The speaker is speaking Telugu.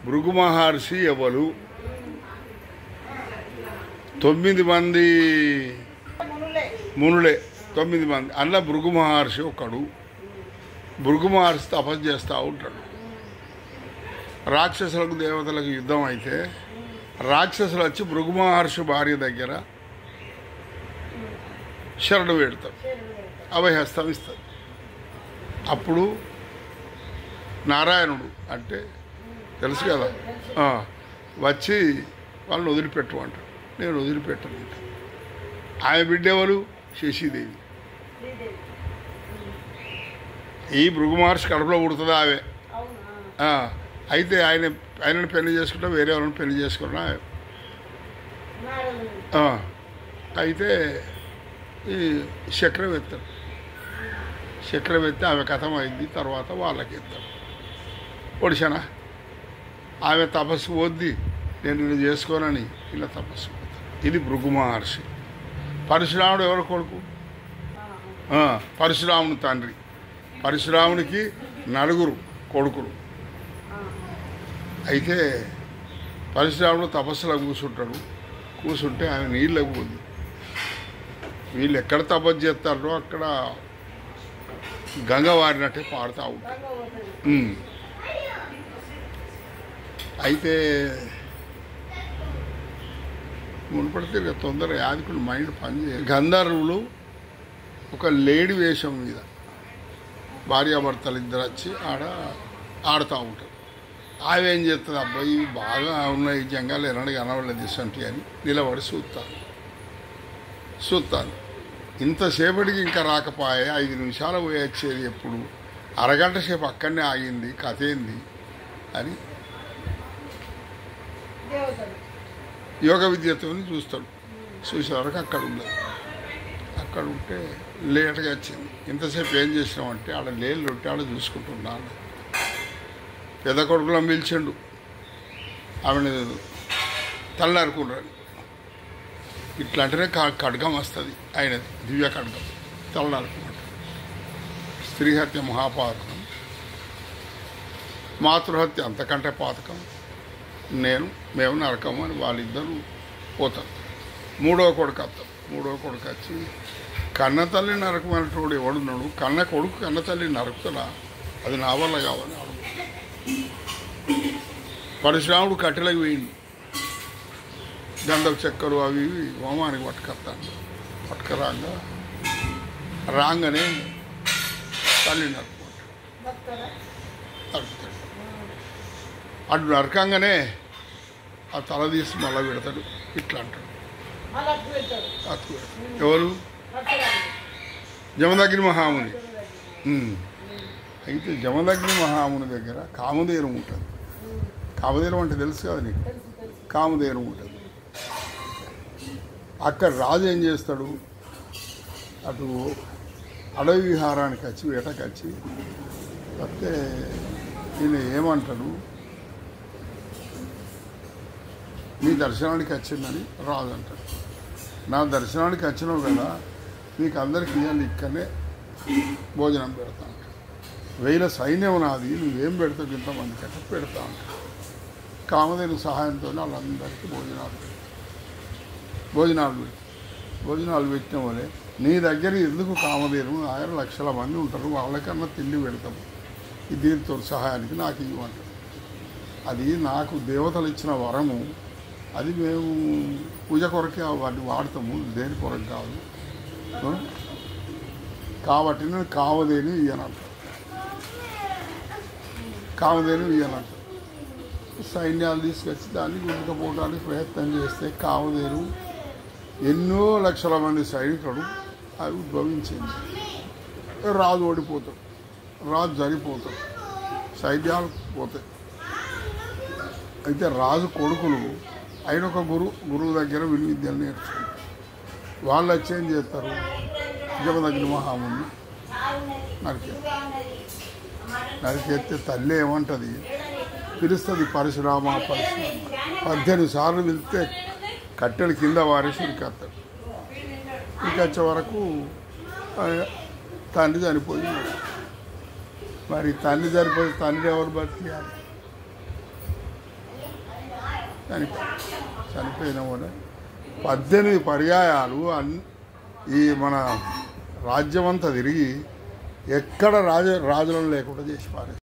భృగు మహర్షి ఎవరు? 9 మంది మునులే, 9 మంది. అందులో భృగు మహర్షి ఒకడు. భృగు మహర్షి తపస్సు చేస్తూ ఉంటాడు. రాక్షసులకు దేవతలకు యుద్ధం అయితే రాక్షసులు వచ్చి భృగు మహర్షి భార్య దగ్గర శరణు వేడతారు, అభయహస్తం ఇస్తారు. అప్పుడు నారాయణుడు అంటే తెలుసు కదా, వచ్చి వాళ్ళని వదిలిపెట్టు అంటాడు. నేను వదిలిపెట్టను. ఆయన బిడ్డ ఎవరు? శశీదేవి. ఈ భృగు మహర్షి కడుపులో పుడుతుందా ఆమె. అయితే ఆయనను పెళ్లి చేసుకుంటా, వేరే వాళ్ళని పెళ్లి చేసుకున్నా. అయితే ఈ చక్రవర్తి ఆమె కథం అయింది. తర్వాత వాళ్ళకి ఎత్తాడు. ఒడిశానా ఆమె తపస్సు వద్ది, నేను నిన్ను చేసుకోనని ఇలా తపస్సు పోతాను. ఇది భృగు మహర్షి. పరశురాముడు ఎవరు కొడుకు? పరశురాముని తండ్రి. పరశురామునికి 4 కొడుకులు. అయితే పరశురాముడు తపస్సులో కూర్చుంటే ఆయన నీళ్ళకు పోయింది. వీళ్ళు ఎక్కడ తపస్సు చేస్తారో అక్కడ గంగ వారినట్టే పాడుతూ ఉంటారు. అయితే మునుపడితే తొందర యాదకులు మైండ్ పనిచేయాలి. గంధర్వులు ఒక లేడీ వేషం మీద భార్యాభర్తలు ఇద్దరు వచ్చి ఆడుతూ ఉంటారు. ఆమె ఏం చేస్తుంది? అబ్బాయి బాగా ఉన్నాయి జంగాలు ఎన్నడూ కనవలేదు ఇసంటి అని నిలబడి చూస్తాను. ఇంతసేపటికి ఇంకా రాకపోయే 5 నిమిషాలు పోయి వచ్చేది ఎప్పుడు, అరగంట సేపు అక్కడనే ఆగింది, కథ ఏంది అని యోగ విద్యతో చూస్తాడు. చూసే వరకు అక్కడ ఉండదు. అక్కడ ఉంటే లేట్గా వచ్చింది. ఇంతసేపు ఏం చేసినామంటే ఆడ లేళ్ళు ఉంటే ఆడ చూసుకుంటున్నాను. పెద్ద కొడుకులను పిలిచిండు. ఆమెను తలనరుకున్నాడు. ఇట్లాంటినే ఖడ్గం వస్తుంది ఆయనది, దివ్య ఖడ్గం. తలనరుకున్నాడు. స్త్రీహత్య మహాపాతకం, మాతృహత్య అంతకంటే పాతకం. మేము నరకము అని వాళ్ళిద్దరూ పోతారు. 3వ కొడుకు వస్తాం. 3వ కొడుకు వచ్చి కన్న తల్లి నరకమైనటువంటి ఎవడున్నాడు? కన్న కొడుకు కన్న తల్లి నరుకుతున్నా, అది నా వల్ల కావాలి అడుగు. పరశురాముడు కట్టెలకు వేయండి. గంధపు చెక్కలు అవి ఇవి హోమానికి రాగానే తల్లి నరుకుతాడు. అటు నరకంగానే ఆ తల తీసి మళ్ళీ పెడతాడు. ఇట్లా అంటాడు. ఎవరు? జమదగ్ని మహాముని. అయితే జమదగ్ని మహాముని దగ్గర కామధేను ఉంటుంది. కామధేను అంటే తెలుసు కదా నీకు? కామధేను ఉంటుంది. అక్కడ రాజు ఏం చేస్తాడు? అటు అడవి విహారానికి వచ్చి వేటకి వచ్చి వస్తే ఈయన ఏమంటాడు? నీ దర్శనానికి వచ్చిందని రాజు అంటాడు. నా దర్శనానికి వచ్చినావు కదా, నీకు అందరికి ఇవ్వాలి, ఇక్కడనే భోజనం పెడతా ఉంటాడు. 1000 సైన్యం నాది, నువ్వేం పెడతావు ఇంతమంది కంటే పెడతా ఉంటాడు. కామధేను సహాయంతో వాళ్ళందరికీ భోజనాలు పెట్టిన వాళ్ళే. నీ దగ్గర ఎందుకు కామధేను? ఆయన లక్షల మంది ఉంటారు, వాళ్ళకన్నా తిండి పెడతాము. దీంతో సహాయానికి నాకు ఇవ్వమంటాడు. అది నాకు దేవతలు ఇచ్చిన వరము. అది మేము పూజ కొరకే వాటిని వాడతాము, దేని కొరకు కాదు. కాబట్టి నేను కామధేను ఇయ్యనంటాడు. సైన్యాలు తీసుకొచ్చి దాన్ని గుంజుకపోవడానికి ప్రయత్నం చేస్తే కామధేను ఎన్నో లక్షల మంది సైనికులు అవి ఉద్భవించింది. రాజు ఓడిపోతాడు, రాజు జరిపోతాడు, సైన్యాలు పోతాయి. అయితే రాజు కొడుకులు ఆయన ఒక గురువు దగ్గర విలువిద్యలు నేర్చుకుంటారు. వాళ్ళు వచ్చి ఏం చేస్తారు? జమదగ్ని మహాముని నరికేస్తే తల్లి ఏమంటుంది? పిలుస్తుంది పరశురామ 18 సార్లు పిలిస్తే కట్టెలు కింద వారేసి ఉరికేస్తాడు. ఉరికొచ్చే వరకు తండ్రి చనిపోయింది. మరి తండ్రి చనిపోయి తండ్రి ఎవరు బతికియాలి? చనిపోయిన కూడా 18 పర్యాయాలు ఈ మన రాజ్యమంతా తిరిగి ఎక్కడ రాజులను లేకుండా చేసి పారేస్తారు.